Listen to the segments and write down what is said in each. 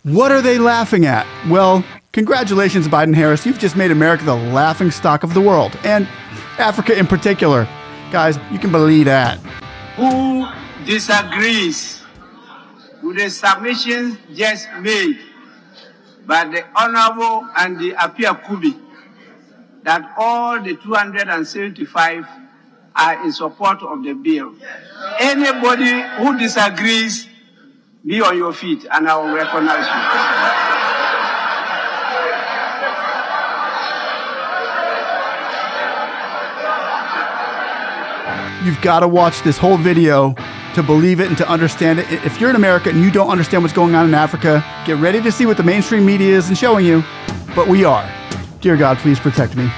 What are they laughing at? Well, congratulations, Biden-Harris. You've just made America the laughing stock of the world, and Africa in particular. Guys, you can believe that. Who disagrees with the submissions just made by the Honorable and the Apia Kubi that all the 275 are in support of the bill? Anybody who disagrees, be on your feet and I will recognize you. You've got to watch this whole video to believe it and to understand it. If you're in America and you don't understand what's going on in Africa, get ready to see what the mainstream media isn't showing you. But we are. Dear God, please protect me.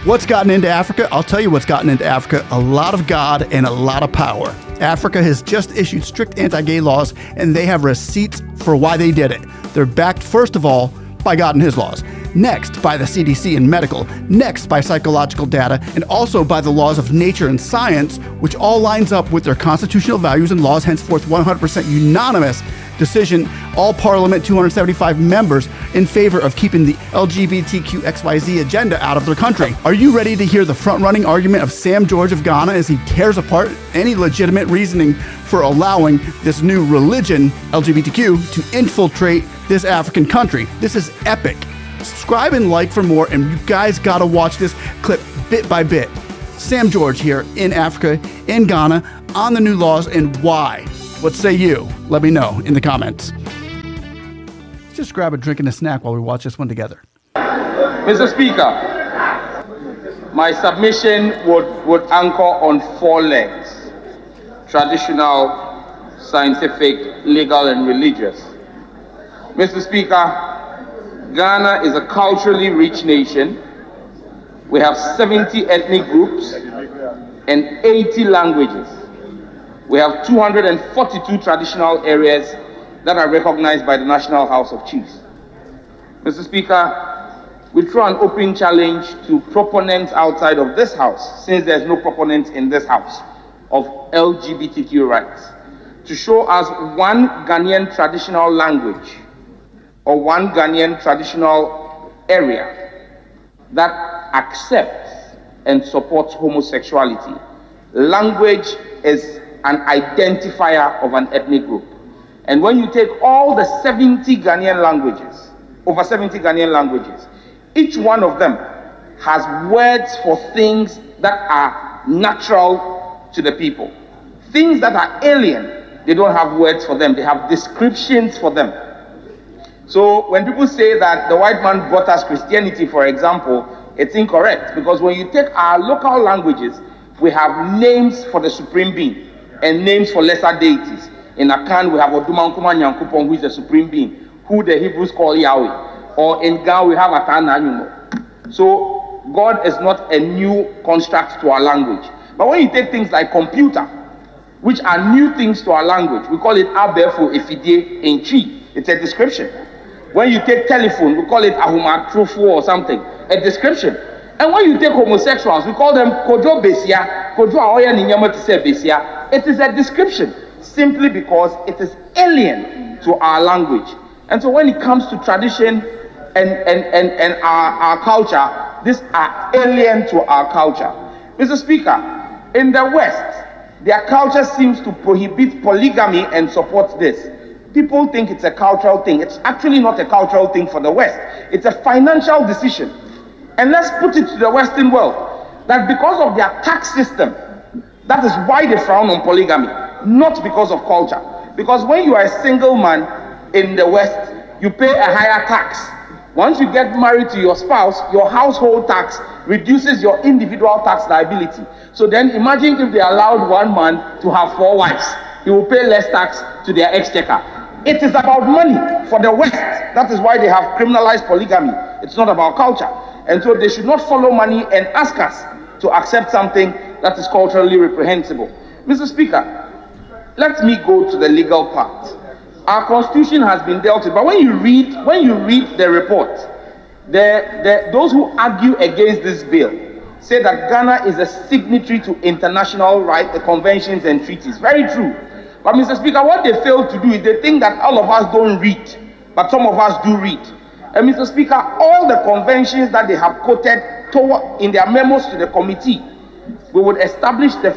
What's gotten into Africa? I'll tell you what's gotten into Africa. A lot of God and a lot of power. Africa has just issued strict anti-gay laws, and they have receipts for why they did it. They're backed, first of all, by God and his laws. Next, by the CDC and medical. Next, by psychological data, and also by the laws of nature and science, which all lines up with their constitutional values and laws, henceforth 100% unanimous decision, all parliament 275 members in favor of keeping the LGBTQXYZ agenda out of their country. Are you ready to hear the front-running argument of Sam George of Ghana as he tears apart any legitimate reasoning for allowing this new religion, LGBTQ, to infiltrate this African country? This is epic. Subscribe and like for more, and you guys gotta watch this clip bit by bit. Sam George here in Africa, in Ghana, on the new laws and why. What say you? Let me know in the comments. Let's just grab a drink and a snack while we watch this one together. Mr. Speaker, my submission would anchor on 4 legs: traditional, scientific, legal, and religious. Mr. Speaker, Ghana is a culturally rich nation. We have 70 ethnic groups and 80 languages. We have 242 traditional areas that are recognized by the National House of Chiefs. Mr. Speaker, we throw an open challenge to proponents outside of this house, since there's no proponents in this house, of LGBTQ rights, to show us one Ghanaian traditional language or one Ghanaian traditional area that accepts and supports homosexuality. Language is an identifier of an ethnic group. And when you take all the 70 Ghanaian languages, over 70 Ghanaian languages, each one of them has words for things that are natural to the people. Things that are alien, they don't have words for them, they have descriptions for them. So when people say that the white man brought us Christianity, for example, it's incorrect, because when you take our local languages, we have names for the supreme being and names for lesser deities. In Akan, we have Odumankuma Nyankupon, who is the supreme being, who the Hebrews call Yahweh. Or in Ga, we have Atana Anyumo. So God is not a new construct to our language. But when you take things like computer, which are new things to our language, we call it Abefo Efidie Enchi. It's a description. When you take telephone, we call it Ahumatrufu or something, a description. And when you take homosexuals, we call them Kojo Besia, Kojo Aoya Ninyama Tise Besia. It is a description, simply because it is alien to our language. And so when it comes to tradition and our culture, these are alien to our culture. Mr. Speaker, in the West, their culture seems to prohibit polygamy and support this. People think it's a cultural thing. It's actually not a cultural thing for the West. It's a financial decision. And let's put it to the Western world, that because of their tax system, that is why they frown on polygamy, not because of culture. Because when you are a single man in the West, you pay a higher tax. Once you get married to your spouse, your household tax reduces your individual tax liability. So then imagine if they allowed one man to have 4 wives. He will pay less tax to their exchequer. It is about money for the West. That is why they have criminalized polygamy. It's not about culture. And so they should not follow money and ask us to accept something that is culturally reprehensible. Mr. Speaker, let me go to the legal part. Our constitution has been dealt with, but when you read the report, those who argue against this bill say that Ghana is a signatory to international rights, the conventions and treaties. Very true. But Mr. Speaker, what they fail to do is they think that all of us don't read, but some of us do read. And Mr. Speaker, all the conventions that they have quoted in their memos to the committee, we would establish the